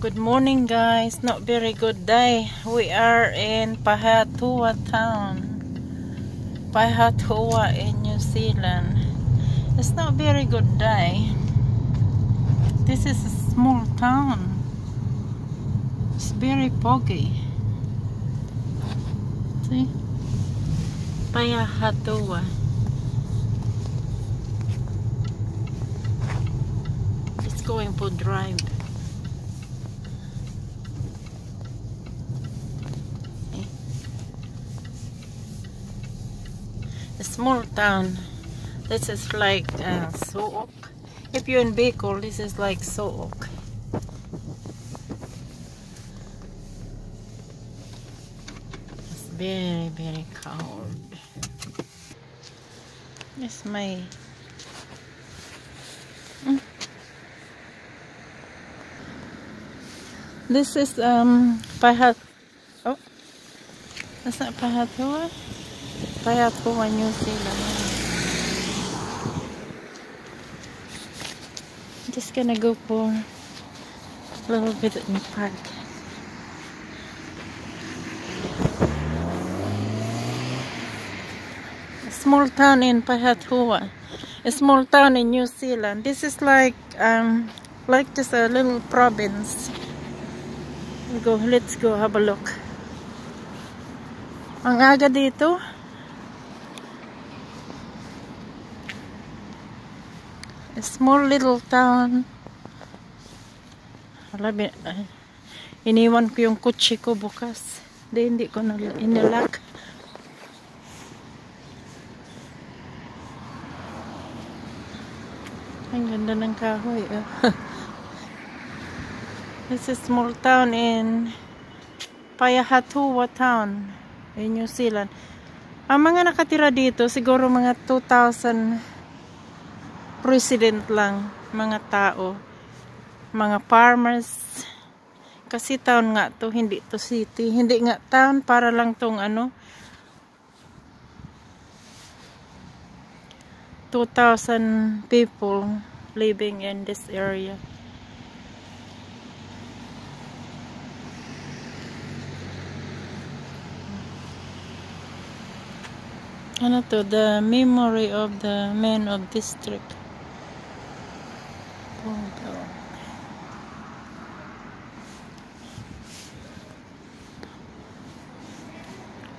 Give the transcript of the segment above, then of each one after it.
Good morning guys, not very good day. We are in Pahatua town. Pahatua in New Zealand. It's not very good day. This is a small town. It's very foggy. See? Pahatua. It's going for drive. A small town. This is like Sook. If you're in Bicol, this is like Sook. It's very, very cold. It's my This is Pahat. Oh, that's not Pahatua. Pahatua, New Zealand. I'm just gonna go for a little bit in the park. A small town in Pahatua. A small town in New Zealand. This is like just a little province. Let's go have a look. Ang aga dito. A small little town. Iniwan ko yung kotse ko bukas. Hindi ko na inilak. Ang ganda ng kahoy. This is a small town in Pahatua town in New Zealand. Ang mga nakatira dito siguro mga 2,000 resident lang, mga tao, mga farmers. Kasi town nga to, hindi to city, hindi nga town, para lang tong 2,000 people living in this area. Ano to? The memory of the men of district.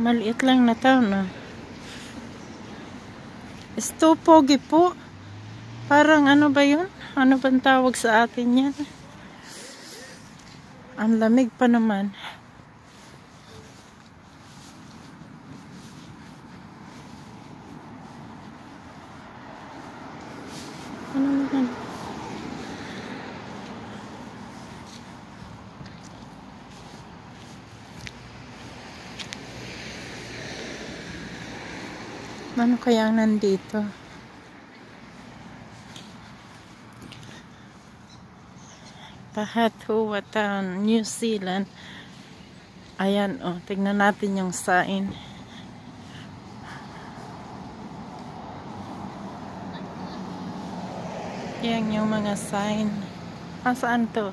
Maliit lang na town. It's too foggy po. Parang ano ba yun? Ano bang tawag sa atin yan? Ang lamig pa naman. Ano naman? Ano kaya ang nandito? Pahatua town, New Zealand. Ayan, tignan natin yung sign. Yan yung mga sign. Saan to?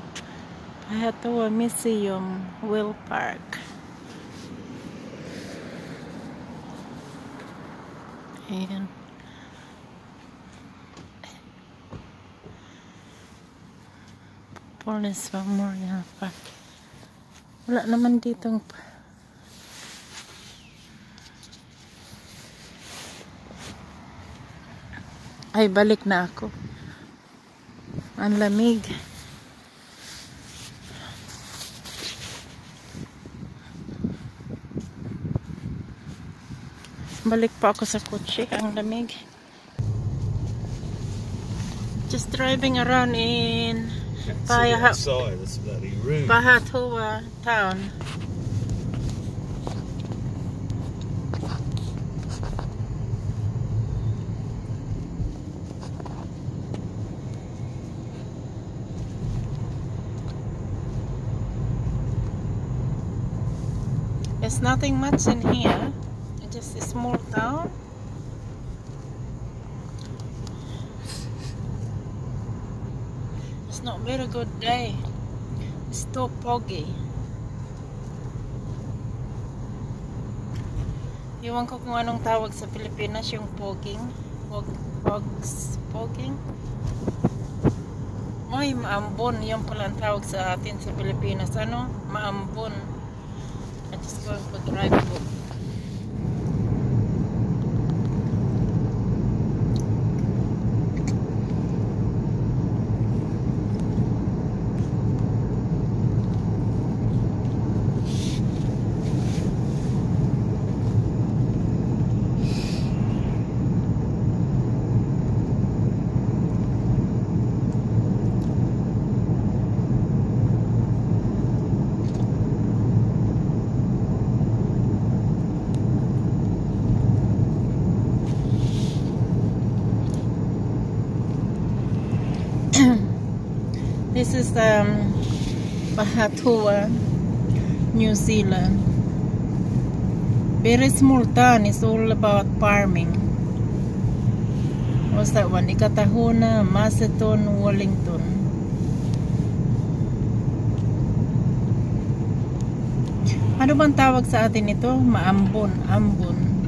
Pahatua Museum, Will Park. Ayan. Police Memorial Park. Wala naman ditong ay, balik na ako. Ang lamig. Balik pa ako sa kotse. Ang lamig. Just driving around in Pahatua town. There's nothing much in here. It's just a small town. It's not very good day. It's too foggy. Iwan ko kung anong tawag sa Pilipinas yung fogging. Fogging. Ay, maambon. Yan pala ang tawag sa atin sa Pilipinas. Ano? Maambon. I'm just going to drive po. This is Pahatua, New Zealand. Very small town. It's all about farming. What's that one? Ikatahuna, Macedon, Wellington. Ano bang tawag sa atin ito? Maambon, Ambon.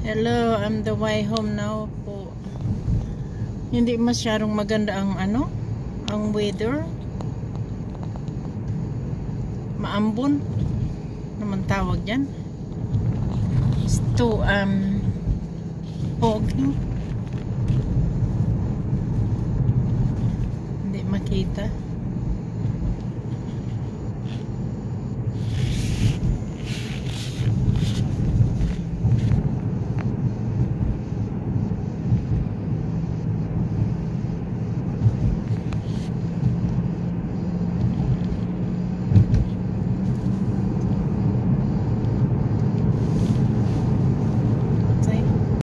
Hello, I'm the way home now po. Hindi masyadong maganda ang ang weather. Maambon naman tawag diyan. It's too foggy. Hindi makita.